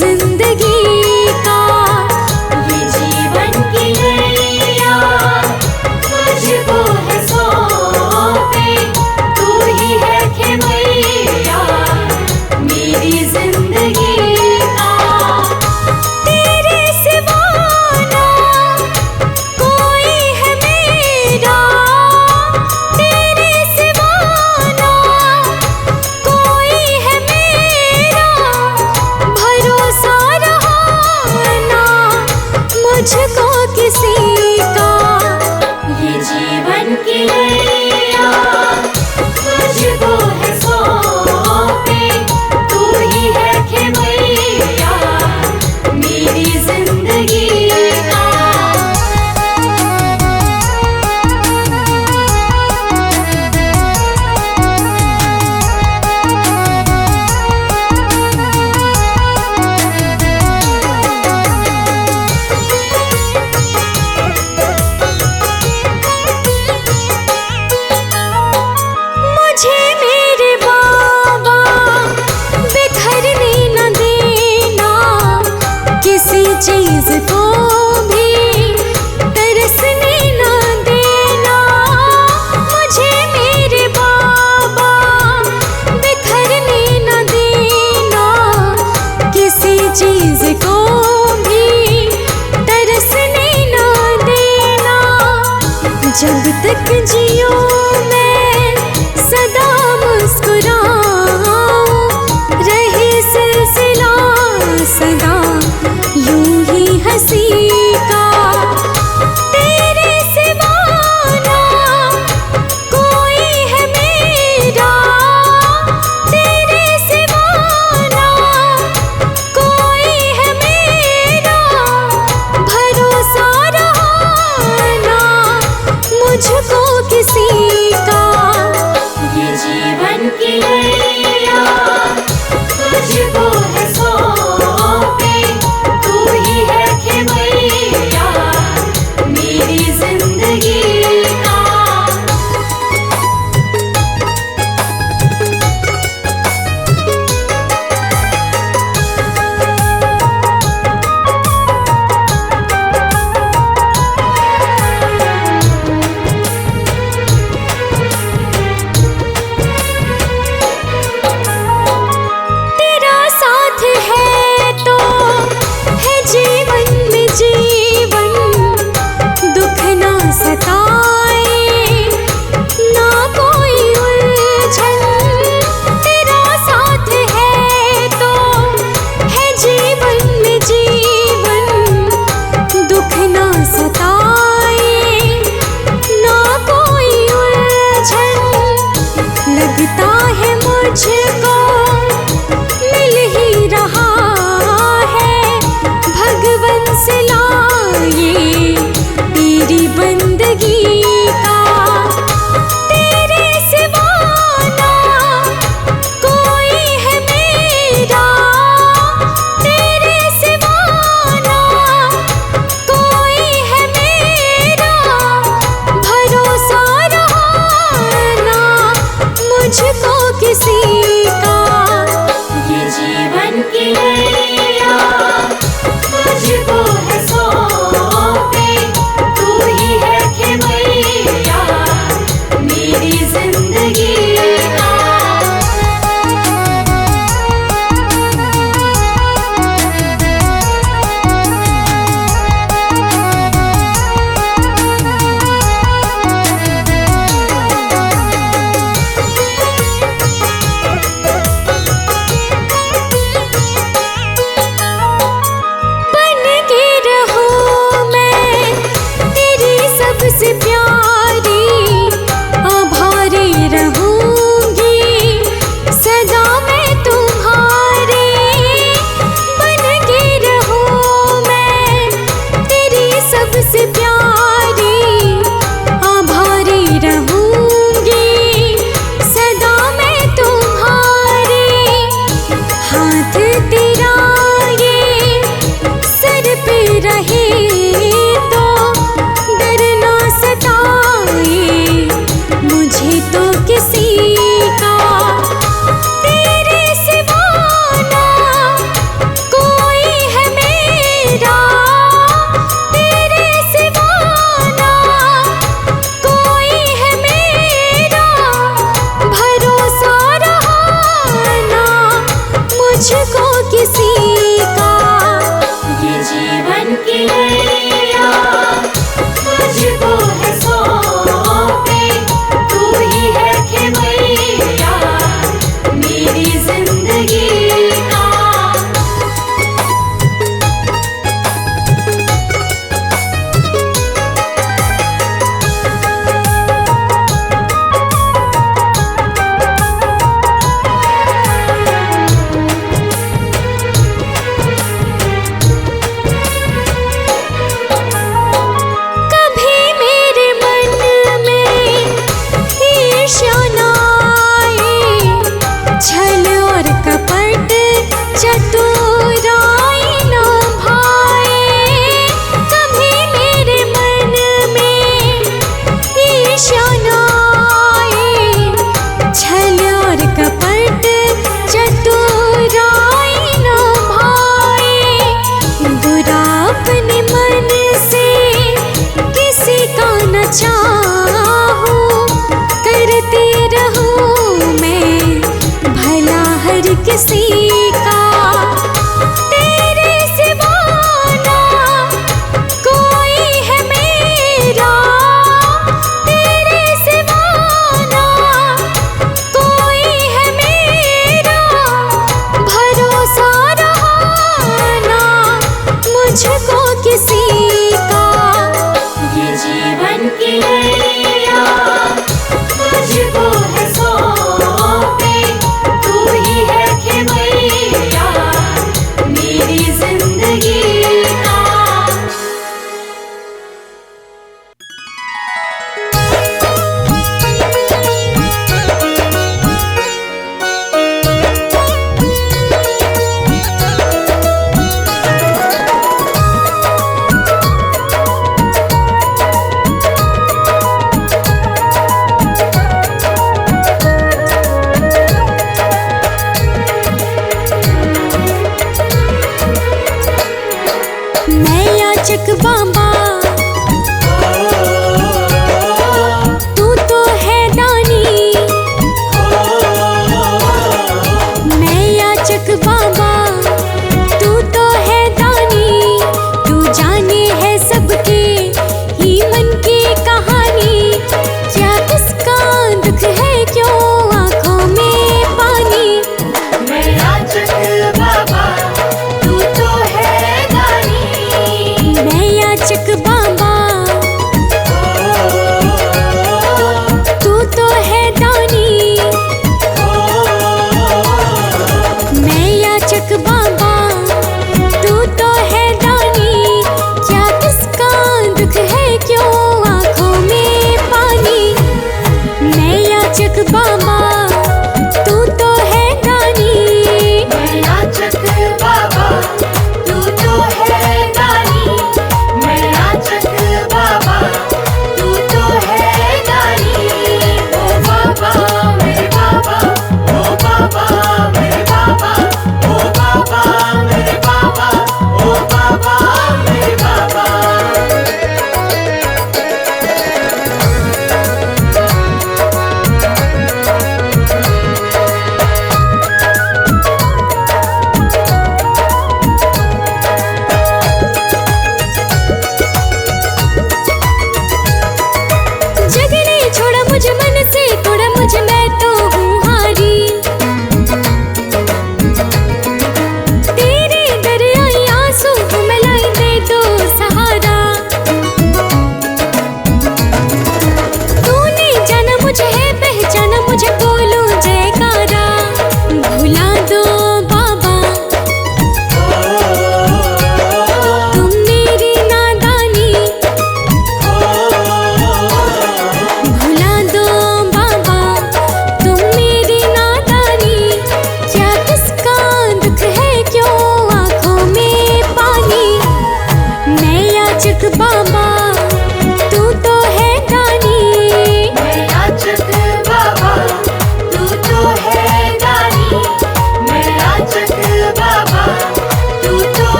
जिंदगी का। ये जीवन की नैया तुझको है सौंपी, तू ही है खेवैया मेरी जिंदगी का। तेरे सिवा ना कोई है मेरा, तेरे सिवा ना कोई है मेरा, भरोसा रहा ना मुझको किसी का। ये जीवन की नैया तुझको है सौंपी, तू ही है खेवैया मेरी जिंदगी का। मुझे मेरे बाबा बिखरने न देना, किसी चीज को भी तरसने न देना। मुझे मेरे बाबा बिखरने न देना, किसी चीज को भी तरसने न देना। जब तक जियो मैं सदा मुस्कुराऊं, रहे सिलसिला सदा यूं ही हंसी का। तेरे सिवा ना कोई है मेरा, तेरे सिवा ना कोई है मेरा, भरोसा रहा ना मुझको किसी कपट चतुराई न भाए। कभी मेरे मन में ईर्ष्या न आए, छल और कपट चतुराई न भाए। बुरा अपने मन से किसी का न चाहूं, करती रहूं मैं भला हर किसी का। तेरे सिवा ना कोई है मेरा, तेरे सिवा ना कोई है मेरा। भरोसा रहा ना मुझको किसी का। ये जीवन की नैया तुझको है सौंपी, तू ही है खेवैया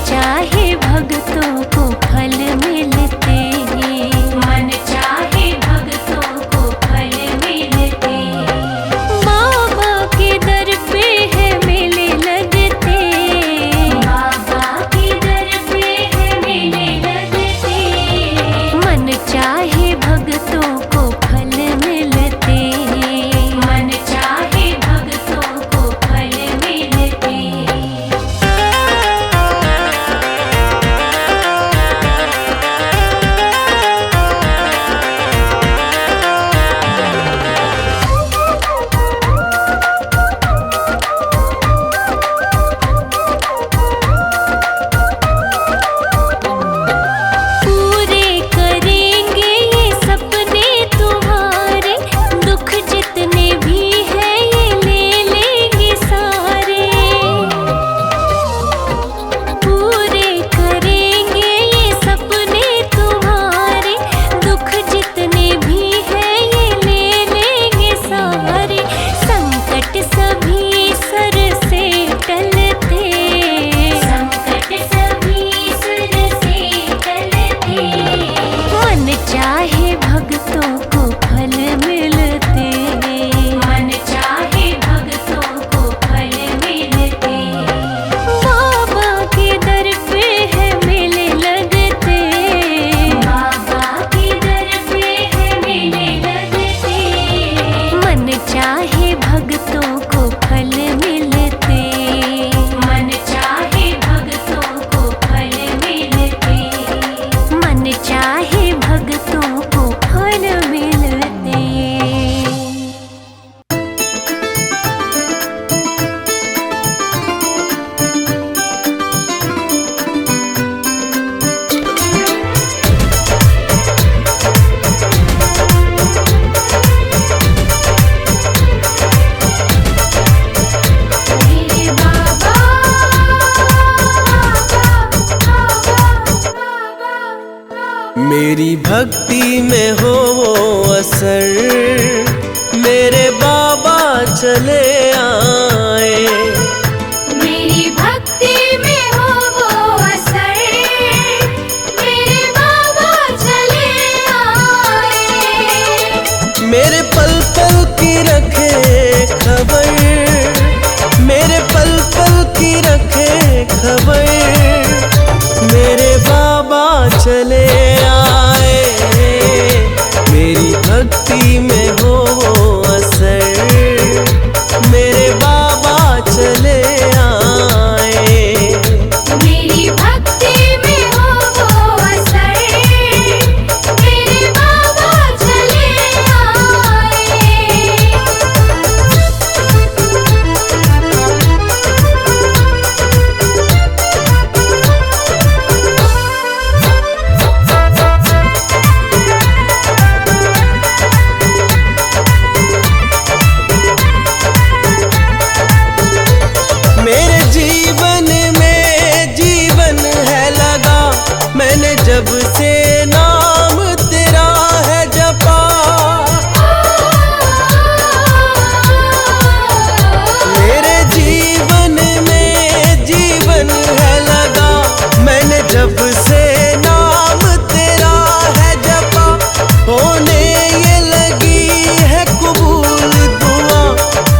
चाहे भक्तों को फल मिलते हैं, मन चाहे भक्तों को फल मिलते। बाबा के दर पे है मेले लगते, बाबा के दर पे है मेले लगते। मन चाहे भक्तों को फल मिलते, मन चाहे भक्तों को फल मिलते। पूरे करेंगे ये सपने तुम्हारे, दुख जितने भी हैं ये ले लेंगे सारे। पूरे करेंगे ये सपने तुम्हारे, दुख जितने भी हैं ये ले लेंगे सारे। संकट सभी सर से टलते, संकट सभी सर से टलते। मन चाहे भक्तों को फल मिलते, मन चाहे भक्तों को फल मिलते। बाबा के दर पे है मेले लगते, बाबा के दर पे है मेले लगते। मन चाहे भक्तों को फल मिलते, मन चाहे भक्तों को फल मिलते। मन चाहे भक्तों को फल मिलते। मेरे बाबा मेरी भक्ति में हो वो असर, मेरे बाबा चले आए। मेरी भक्ति में हो वो असर, मेरे बाबा चले आए। मेरे पल पल की रखे खबर, मेरे पल पल की रखे खबर, मेरे बाबा चले आए। मेरी भक्ति में हो वो असर, मेरे बाबा चले आए। मेरी भक्ति में हो वो असर, मेरे बाबा चले आए। मेरे जीवन में जीवन है लगा, मैंने जब से नाम तेरा है जपा। मेरे जीवन में जीवन है लगा, मैंने जब से नाम तेरा है जपा। होने ये लगी है कबूल दुआ,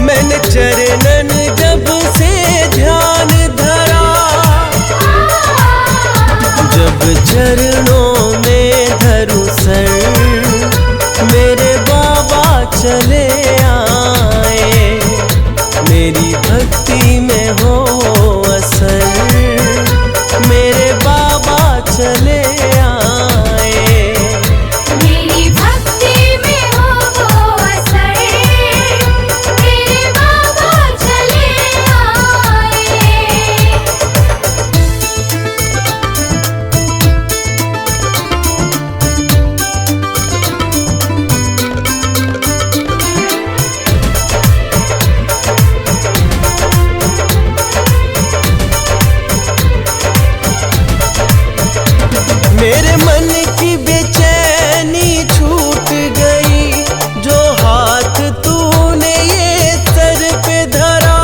मैंने चरणन जब से ध्यान धरा। जब चरणों में धरूं सर, मेरे बाबा चले आए। मेरी भक्ति में हो असर, मेरे बाबा चले आए। मेरी भक्ति में हो वो असर, मेरे बाबा चले आए। मेरे मन की बेचैनी छूट गई, जो हाथ तूने ये सर पे धरा।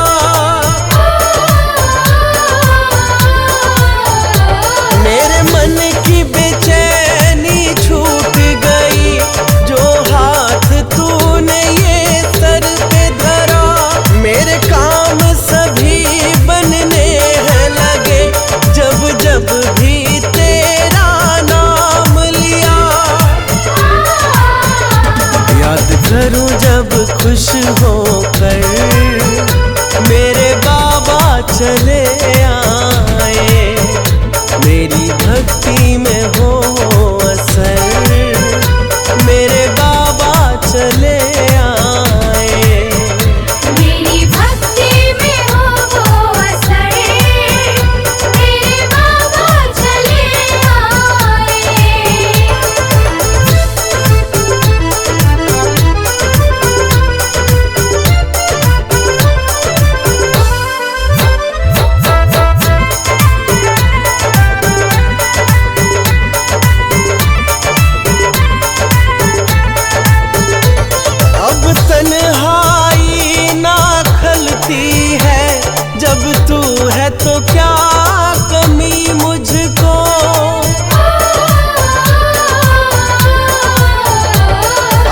आए, मेरी भक्ति में हो असर, मेरे बाबा चले आए। मेरी भक्ति में हो वो असर, मेरे बाबा चले आए। अब तन्हाई ना खलती है, जब तू है तो क्या कमी मुझको।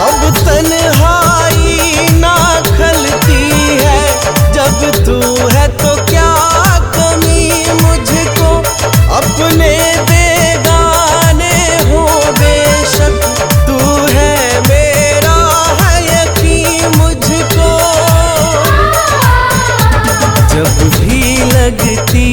अब तन्हाई ना खलती है, जब तू है तो क्या कमी मुझको। अपने बेगाने हो बेशक, तू है मेरा है यकीन मुझको। जब भी लगती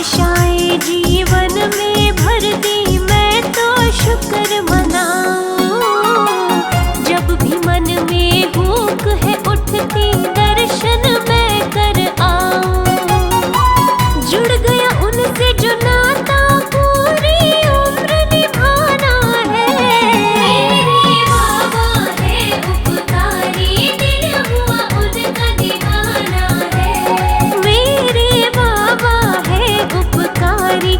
आशाएं जीवन में भर दी, मैं तो शुक्र मनाऊं। जब भी मन में भूख है उठती, दर्शन मैं कर आऊं। जुड़ गया उनसे जो नाता, पूरी उम्र निभाना है। मेरे बाबा है उपकारी, दिल हुआ उनका दीवाना है। मेरे बाबा है उपकारी,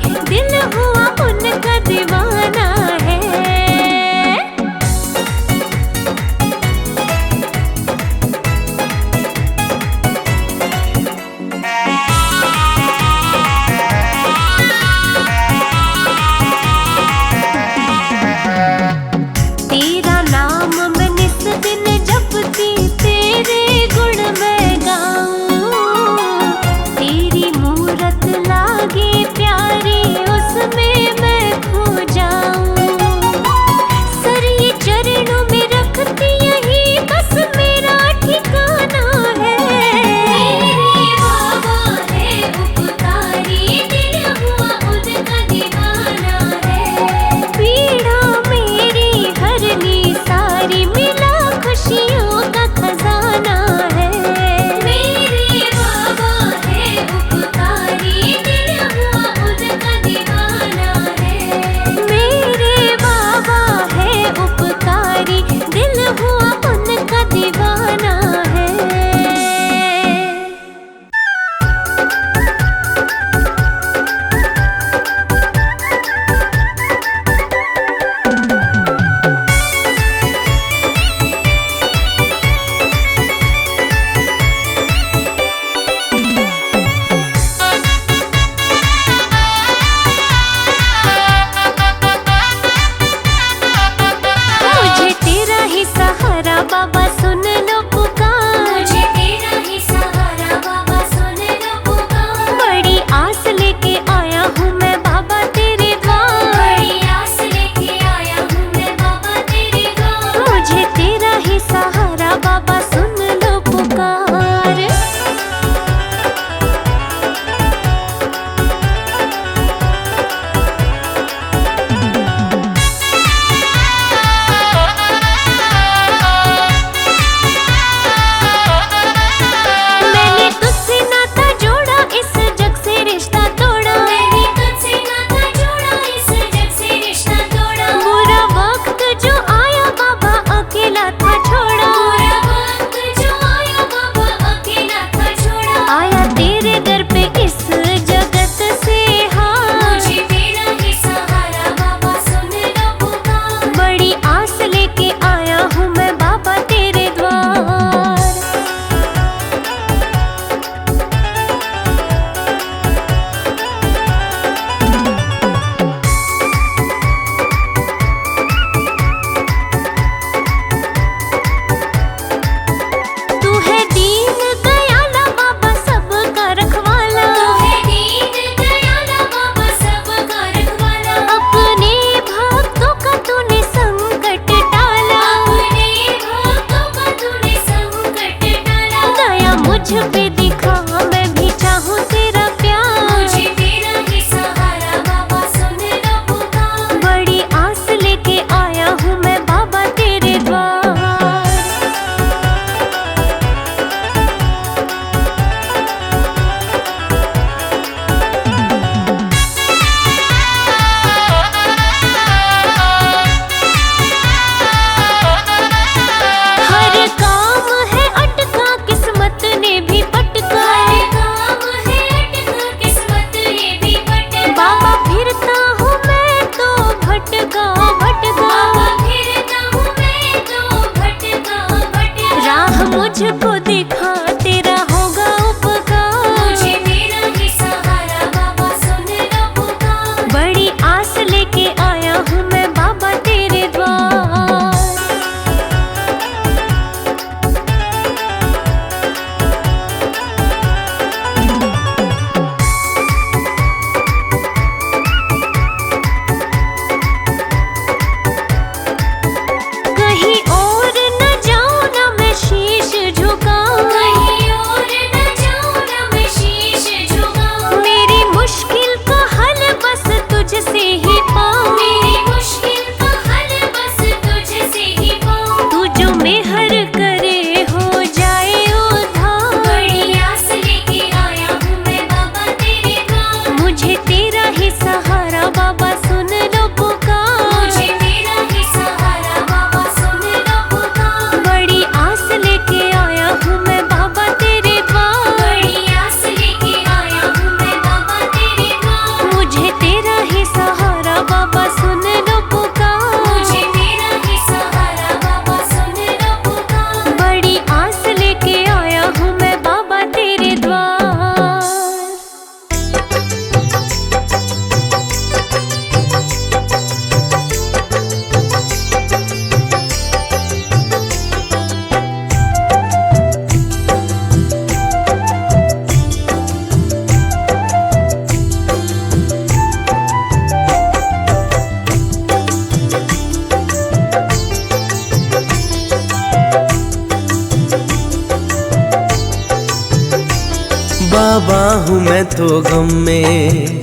हूँ मैं तो गम में,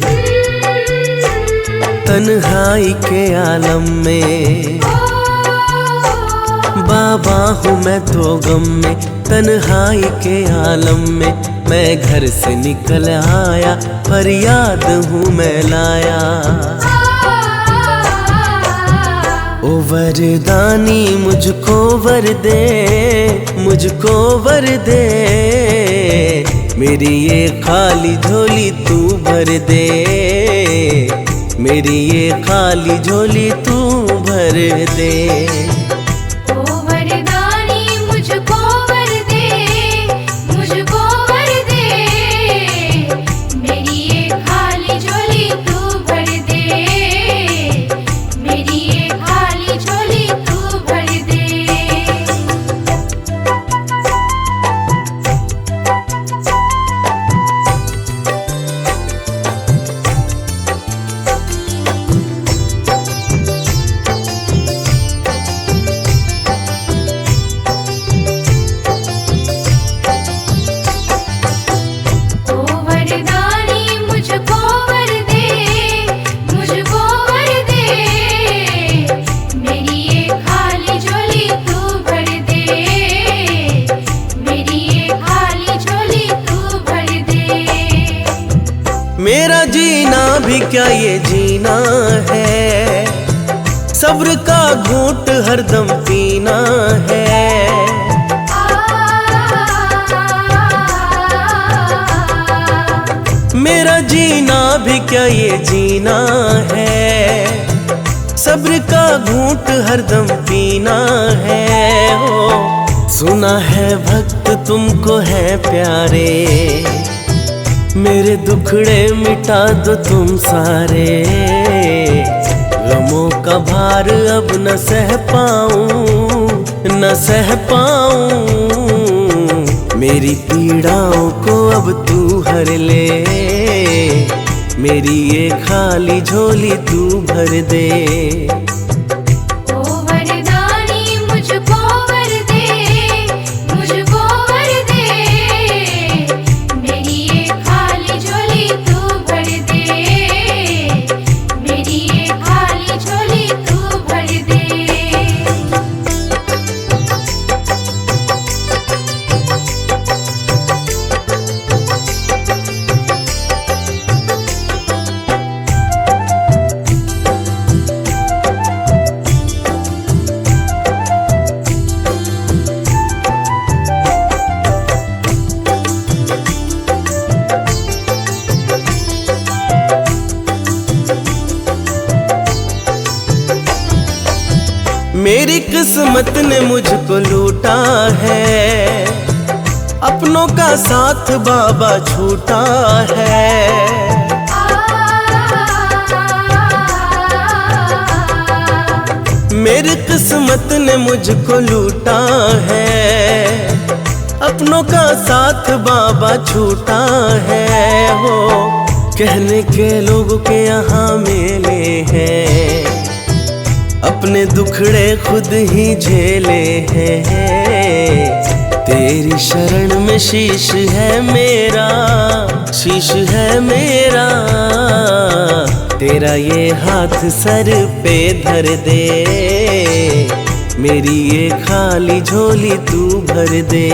तन्हाई के आलम में। बाबा हूँ मैं तो गम में, तन्हाई के आलम में। मैं घर से निकल आया, फरियाद हूँ मैं लाया। ओ वरदानी मुझको वर दे, मुझको वर दे। मेरी ये खाली झोली तू भर दे, मेरी ये खाली झोली तू भर दे। ओ वरदानी मुझको वर दे, मुझको वर दे। मेरी ये खाली झोली तू भर दे, मेरी ये खाली झोली तू भर दे। मेरा जीना भी क्या ये जीना है, सब्र का घूंट हरदम पीना है। मेरा जीना भी क्या ये जीना है, सब्र का घूंट हरदम पीना है। ओ सुना है भक्त तुमको है प्यारे, मेरे दुखड़े मिटा दो तुम सारे। गमों का भार अब न सह पाऊं, न सह पाऊं। मेरी पीड़ाओं को अब तू हर ले, मेरी ये खाली झोली तू भर दे। मेरी किस्मत ने मुझको लूटा है, अपनों का साथ बाबा छूटा है। मेरी किस्मत ने मुझको लूटा है, अपनों का साथ बाबा छूटा है। हो कहने के लोगों के यहाँ मेले हैं, अपने दुखड़े खुद ही झेले हैं। तेरी शरण में शीश है मेरा, शीश है मेरा। तेरा ये हाथ सर पे धर दे, मेरी ये खाली झोली तू भर दे।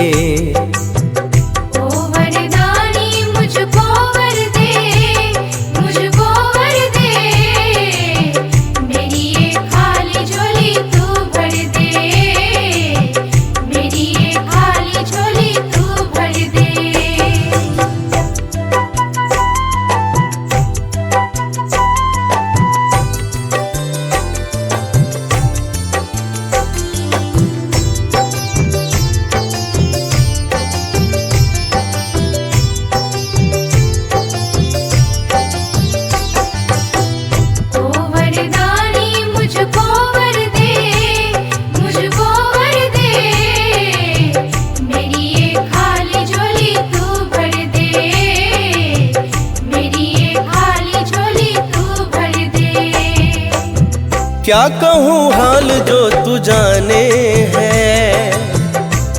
क्या कहूँ हाल जो तू जाने है,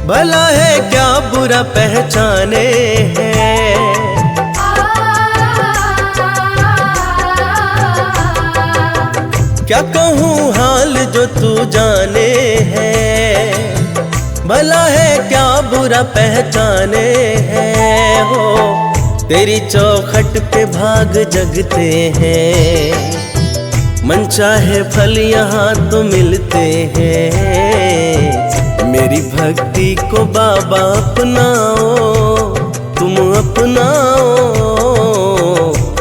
भला है क्या बुरा पहचाने है। क्या कहूँ हाल जो तू जाने है, भला है क्या बुरा पहचाने हैं। हो तेरी चौखट पे भाग जगते हैं, मन चाहे फल यहाँ तो मिलते हैं। मेरी भक्ति को बाबा अपनाओ, तुम अपनाओ,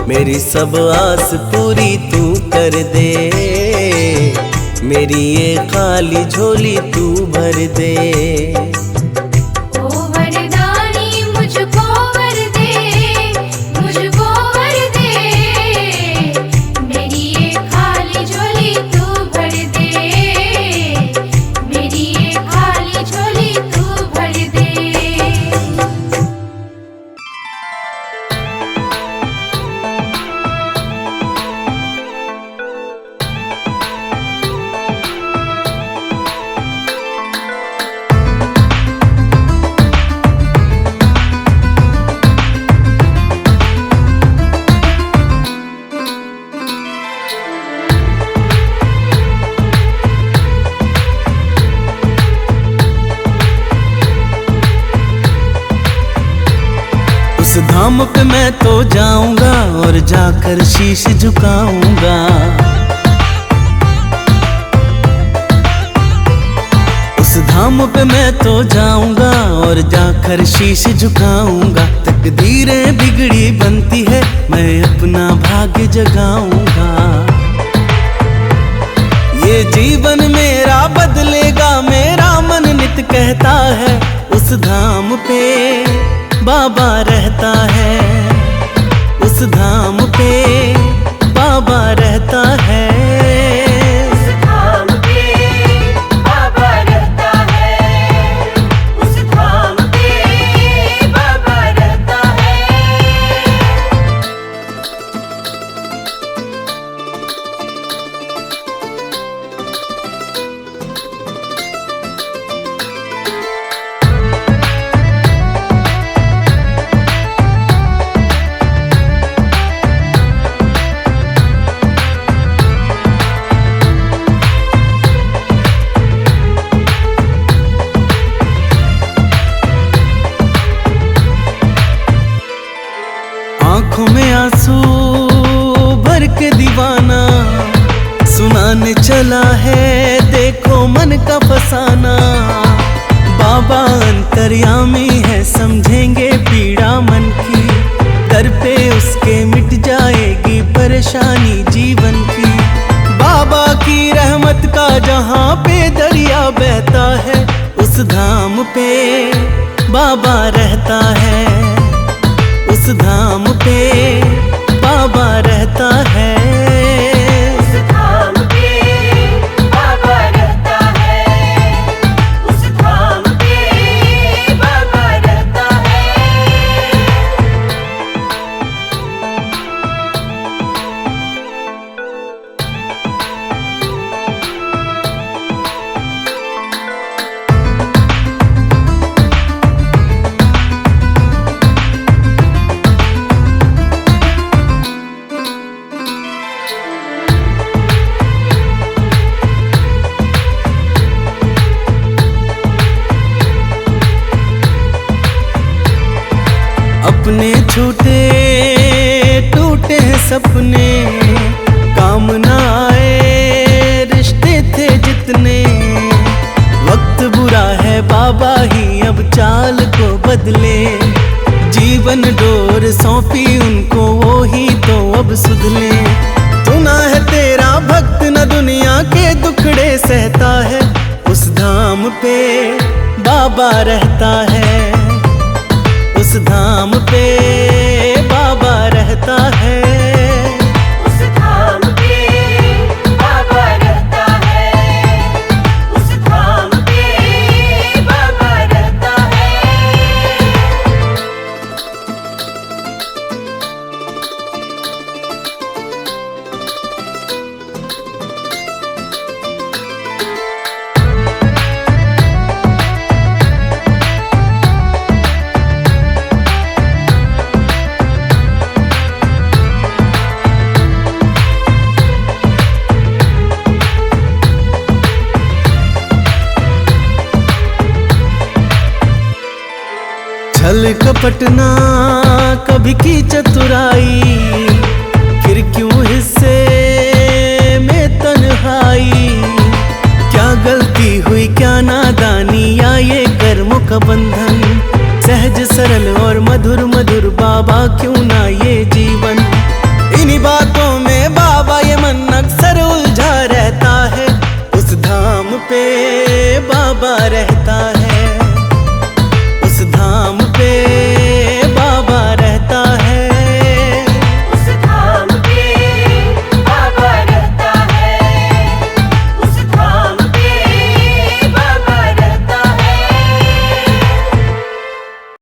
मेरी सब आस पूरी तू कर दे, मेरी ये खाली झोली तू भर दे। ओ वरदानी मुझको वर दे, मुझको वर दे, मेरी ये खाली झोली तू भर दे, मेरी ये खाली झोली तू भर दे। उस धाम पे मैं तो जाऊंगा और जाकर शीश झुकाऊंगा। उस धाम पे मैं तो जाऊंगा और जाकर शीश झुकाऊंगा। तकदीरें बिगड़ी बनती है, मैं अपना भाग्य जगाऊंगा। ये जीवन मेरा बदलेगा, मेरा मन नित कहता है। उस धाम पे बाबा रहता है, उस धाम पे बाबा रहता है। उस धाम पे बाबा रहता है, उस धाम पे बाबा रहता है। आंखों में आंसू भर के दीवाना सुनाने चला है, देखो मन का फसाना। बाबा अंतर्यामी है, समझेंगे पीड़ा मन की। दर पे उसके मिट जाएगी परेशानी जीवन की। बाबा की रहमत का जहाँ पे दरिया बहता है, उस धाम पे बाबा रहता है, उस धाम पे बाबा रहता है। उस धाम पे बाबा रहता है, उस धाम पे बाबा रहता है। अपने छूटे टूटे सपने, काम ना आए रिश्ते थे जितने। वक्त बुरा है, बाबा ही अब चाल को बदले। जीवन डोर सौंपी उनको, वो ही तो अब सुधले। सुना है तेरा भक्त न दुनिया के दुखड़े सहता है, उस धाम पे बाबा रहता है, उस धाम पे बाबा रहता है। उस धाम पे बाबा रहता है, उस धाम पे बाबा रहता है। पटना कभी की चतुराई, फिर क्यों हिस्से में तन्हाई। क्या गलती हुई क्या नादानी, या ये कर्मों का बंधन। सहज सरल और मधुर मधुर बाबा क्यों ना ये जीवन। इन्हीं बातों में बाबा ये मन अक्सर उलझा रहता है, उस धाम पे बाबा रहता है।